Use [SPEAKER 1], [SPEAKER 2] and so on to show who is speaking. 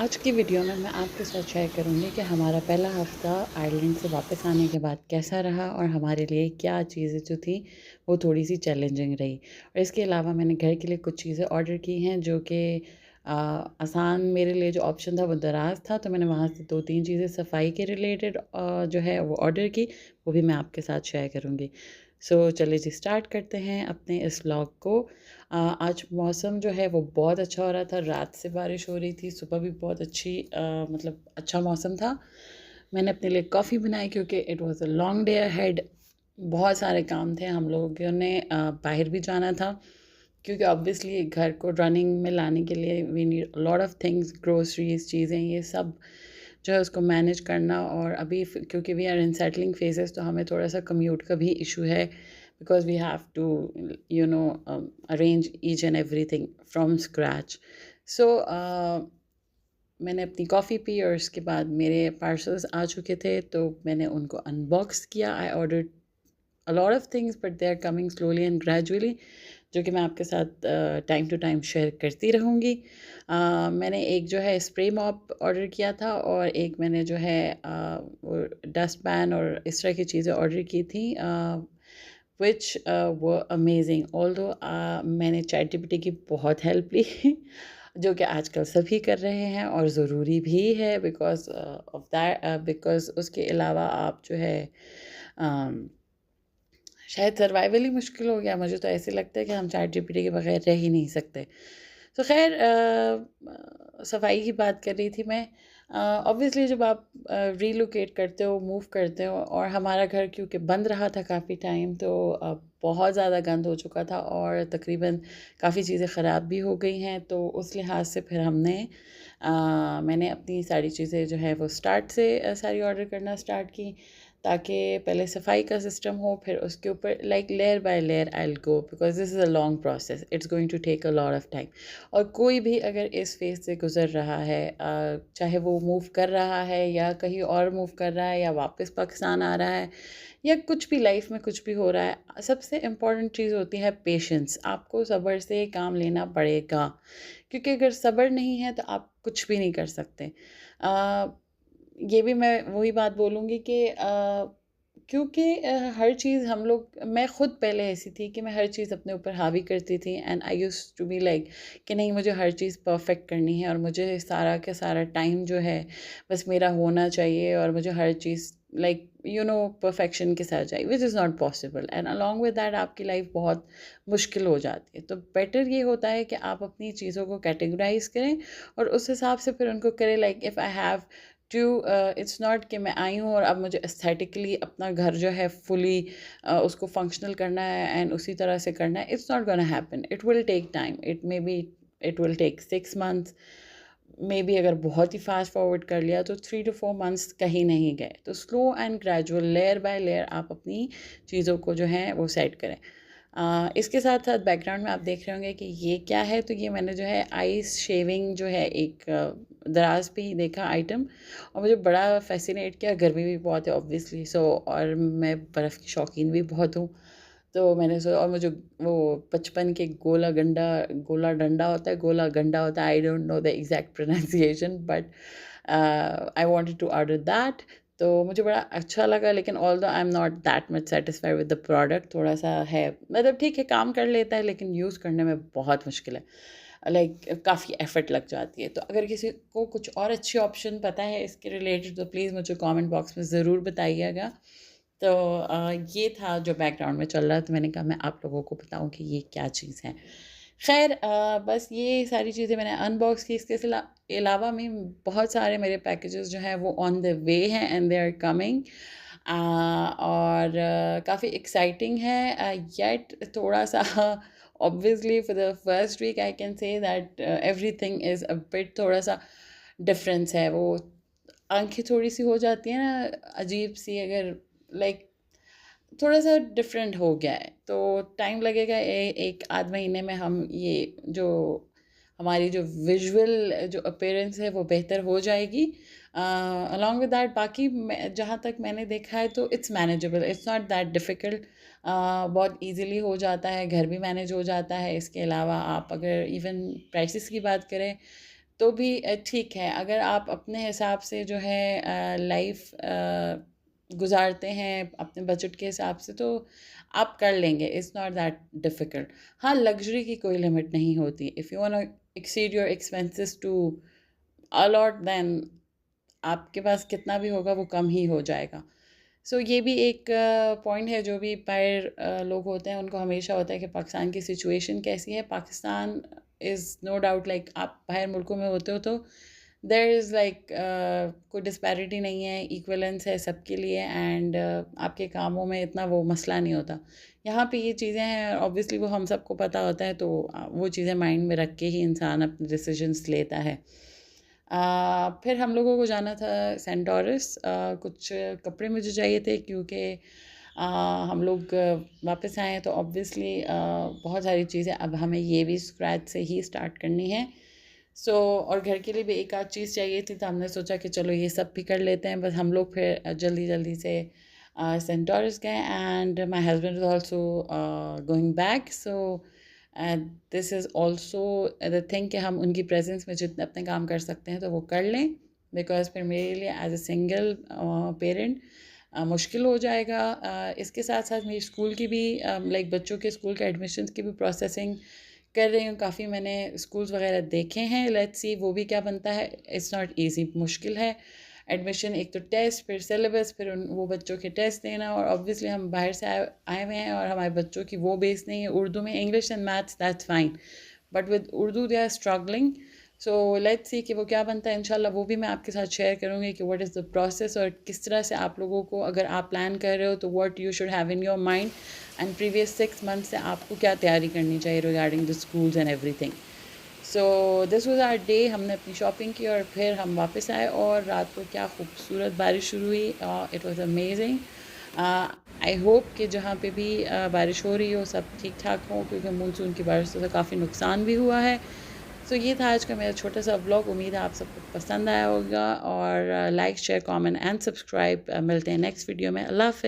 [SPEAKER 1] आज की वीडियो में मैं आपके साथ शेयर करूँगी कि हमारा पहला हफ़्ता आयरलैंड से वापस आने के बाद कैसा रहा और हमारे लिए क्या चीज़ें जो थी वो थोड़ी-सी चैलेंजिंग रही। और इसके अलावा मैंने घर के लिए कुछ चीज़ें ऑर्डर की हैं जो कि आसान मेरे लिए जो ऑप्शन था वो दराज़ था, तो मैंने वहाँ से 2-3 चीज़ें सफाई के रिलेटेड जो है वो ऑर्डर की, वो भी मैं आपके साथ शेयर करूँगी। सो चलिए जी स्टार्ट करते हैं अपने इस व्लॉग को। आज मौसम जो है वो बहुत अच्छा हो रहा था, रात से बारिश हो रही थी, सुबह भी बहुत अच्छी मतलब अच्छा मौसम था। मैंने अपने लिए कॉफ़ी बनाई क्योंकि it was a long day ahead. बहुत सारे काम थे, हम लोगों ने बाहर भी जाना था क्योंकि ऑब्वियसली घर को रनिंग में लाने के लिए we need lot of things, groceries, चीज़ें, ये सब जो है उसको मैनेज करना। और अभी क्योंकि we are in settling phases, तो हमें थोड़ा सा कम्यूट का भी इशू है because we have to you know arrange each and everything from scratch. So मैंने अपनी कॉफ़ी पी और उसके बाद मेरे पार्सल्स आ चुके थे, तो मैंने उनको अनबॉक्स किया। I ordered a lot of things but they are coming slowly and gradually, जो कि मैं आपके साथ टाइम टू टाइम शेयर करती रहूँगी। मैंने एक जो है स्प्रे मॉप ऑर्डर किया था और एक मैंने जो है वो डस्ट पैन और इस तरह की चीज़ें ऑर्डर की थी विच वो अमेजिंग। ऑल्दो मैंने चैट जीपीटी की बहुत हेल्प ली जो कि आजकल सभी कर रहे हैं और ज़रूरी भी है बिकॉज ऑफ दैट, बिकॉज उसके अलावा आप जो है शायद सर्वाइवल ही मुश्किल हो गया। मुझे तो ऐसे लगता है कि हम चैट जीपीटी के बगैर रह ही नहीं सकते। तो खैर सफाई की बात कर रही थी मैं। ऑब्वियसली जब आप रीलोकेट करते हो, मूव करते हो, और हमारा घर क्योंकि बंद रहा था काफ़ी टाइम, तो बहुत ज़्यादा गंद हो चुका था और तकरीबन काफ़ी चीज़ें ख़राब भी हो गई हैं। तो उस लिहाज से फिर मैंने अपनी सारी चीज़ें जो है वो स्टार्ट से सारी ऑर्डर करना स्टार्ट की, ताकि पहले सफाई का सिस्टम हो, फिर उसके ऊपर like layer by layer I will go because this is a long process, it's going to take a lot of time. और कोई भी अगर इस फेज़ से गुज़र रहा है, चाहे वो मूव कर रहा है या कहीं और मूव कर रहा है या वापस पाकिस्तान आ रहा है या कुछ भी लाइफ में कुछ भी हो रहा है, सबसे इम्पॉर्टेंट चीज़ होती है पेशेंस। आपको सब्र से काम लेना पड़ेगा क्योंकि अगर सब्र नहीं है तो आप कुछ भी नहीं कर सकते। अ, ये भी मैं वही बात बोलूँगी कि क्योंकि हर चीज़ हम लोग, मैं खुद पहले ऐसी थी कि मैं हर चीज़ अपने ऊपर हावी करती थी and I used to be like कि नहीं, मुझे हर चीज़ परफेक्ट करनी है और मुझे सारा का सारा टाइम जो है बस मेरा होना चाहिए और मुझे हर चीज़ लाइक परफेक्शन के साथ चाहिए, which is not possible and along with that आपकी लाइफ बहुत मुश्किल हो जाती है। तो बेटर ये होता है कि आप अपनी चीज़ों को कैटेगराइज करें और उस हिसाब से फिर उनको करें। Like if I have to, it's not कि मैं आई हूँ और अब मुझे एस्थेटिकली अपना घर जो है फुली उसको फंक्शनल करना है एंड उसी तरह से करना है। It's not gonna happen, it will take time, it maybe it will take 6 months, maybe अगर बहुत ही फास्ट फॉरवर्ड कर लिया तो 3 to 4 मंथ्स कहीं नहीं गए। तो slow and gradual, layer by layer आप अपनी चीज़ों को जो है वो सेट करें। इसके साथ साथ बैकग्राउंड में आप देख रहे होंगे कि ये क्या है, तो ये मैंने जो है आइस शेविंग जो है एक दराज पे ही देखा आइटम और मुझे बड़ा फैसिनेट किया। गर्मी भी बहुत है ऑब्वियसली, सो और मैं बर्फ़ की शौकीन भी बहुत हूँ। तो मैंने सोचा, और मुझे वो बचपन के गोला डंडा होता है, गोला गंडा होता है, I don't know the exact pronunciation, but I wanted to order that. तो मुझे बड़ा अच्छा लगा, लेकिन although I am not that much satisfied with the product. थोड़ा सा है, मतलब ठीक है, काम कर लेता है, लेकिन यूज़ करने में बहुत मुश्किल है, लाइक काफ़ी एफ़र्ट लग जाती है। तो अगर किसी को कुछ और अच्छी ऑप्शन पता है इसके रिलेटेड तो प्लीज़ मुझे कमेंट बॉक्स में ज़रूर बताइएगा। तो ये था जो बैकग्राउंड में चल रहा है, तो मैंने कहा मैं आप लोगों को बताऊं कि ये क्या चीज़ है। खैर बस ये सारी चीज़ें मैंने अनबॉक्स की। इसके अलावा में बहुत सारे मेरे पैकेजेस जो हैं वो ऑन द वे हैं एंड दे आर कमिंग, और काफ़ी एक्साइटिंग है। येट थोड़ा सा obviously for the first week I can say that everything is a bit, थोड़ा सा डिफरेंस है। वो आंखें थोड़ी सी हो जाती हैं ना अजीब सी, अगर लाइक थोड़ा सा डिफरेंट हो गया है, तो टाइम लगेगा। एक आध महीने में हम ये जो हमारी जो विजुअल जो अपीयरेंस है वो बेहतर हो जाएगी। अलॉन्ग विद दैट बाकी जहाँ तक मैंने देखा है तो it's manageable, it's not that difficult. बहुत इजीली हो जाता है, घर भी मैनेज हो जाता है। इसके अलावा आप अगर इवन प्राइसेस की बात करें तो भी ठीक है। अगर आप अपने हिसाब से जो है लाइफ गुज़ारते हैं अपने बजट के हिसाब से, तो आप कर लेंगे, इट्स नॉट दैट डिफ़िकल्ट। हाँ, लग्ज़री की कोई लिमिट नहीं होती। If you want to exceed your expenses to a lot, then आपके पास कितना भी होगा वो कम ही हो जाएगा। ये भी एक पॉइंट है जो भी बाहर लोग होते हैं उनको हमेशा होता है कि पाकिस्तान की सिचुएशन कैसी है। Pakistan is no doubt, like आप बाहर मुल्कों में होते हो तो देयर इज़ लाइक कोई डिस्पैरिटी नहीं है, इक्विवेलेंस है सबके लिए, एंड आपके कामों में इतना वो मसला नहीं होता। यहाँ पे ये चीज़ें हैं, ऑब्वियसली वो हम सबको पता होता है, तो वो चीज़ें माइंड में रख के ही इंसान अपने डिसीजंस लेता है। फिर हम लोगों को जाना था सेंट टॉरस। कुछ कपड़े मुझे चाहिए थे क्योंकि हम लोग वापस आए हैं, तो ऑब्वियसली बहुत सारी चीज़ें अब हमें ये भी स्क्रैच से ही स्टार्ट करनी है। और घर के लिए भी एक आध चीज़ चाहिए थी, तो हमने सोचा कि चलो ये सब भी कर लेते हैं। बस हम लोग फिर जल्दी जल्दी से सेंट टॉरस गए, and my husband is also going back. And this is also the thing कि हम उनकी प्रेजेंस में जितने अपने काम कर सकते हैं तो वो कर लें, बिकॉज फिर मेरे लिए एज अ सिंगल पेरेंट मुश्किल हो जाएगा। इसके साथ साथ मेरी स्कूल की भी लाइक बच्चों के स्कूल के एडमिशन्स की भी प्रोसेसिंग कर रही हूँ। काफ़ी मैंने स्कूल्स वगैरह देखे हैं, लेट्स सी वो भी क्या बनता है। इट्स नॉट इजी, मुश्किल है एडमिशन। एक तो टेस्ट, फिर सिलेबस, फिर वो बच्चों के टेस्ट देना, और ऑब्वियसली हम बाहर से आए हुए हैं और हमारे बच्चों की वो बेस नहीं है उर्दू में। English and maths that's fine, but with Urdu they are struggling. Let's see कि वो क्या बनता है। इंशाल्लाह वो भी मैं आपके साथ शेयर करूँगी कि व्हाट इज़ द प्रोसेस, और किस तरह से आप लोगों को, अगर आप प्लान कर रहे हो, तो what you should have in your mind, and previous 6 month से आपको क्या तैयारी करनी चाहिए regarding the schools and everything. This was our day. हमने अपनी शॉपिंग की और फिर हम वापस आए, और रात को क्या खूबसूरत बारिश शुरू हुई। It was amazing. I hope कि जहाँ पे भी बारिश हो रही हो सब ठीक ठाक हो, क्योंकि मानसून की बारिश से काफ़ी नुकसान भी हुआ है। ये था आज का मेरा छोटा सा व्लॉग। उम्मीद है आप सबको पसंद आया होगा, और like share comment and subscribe. मिलते हैं नेक्स्ट वीडियो में। अल्लाह हाफ़िज़।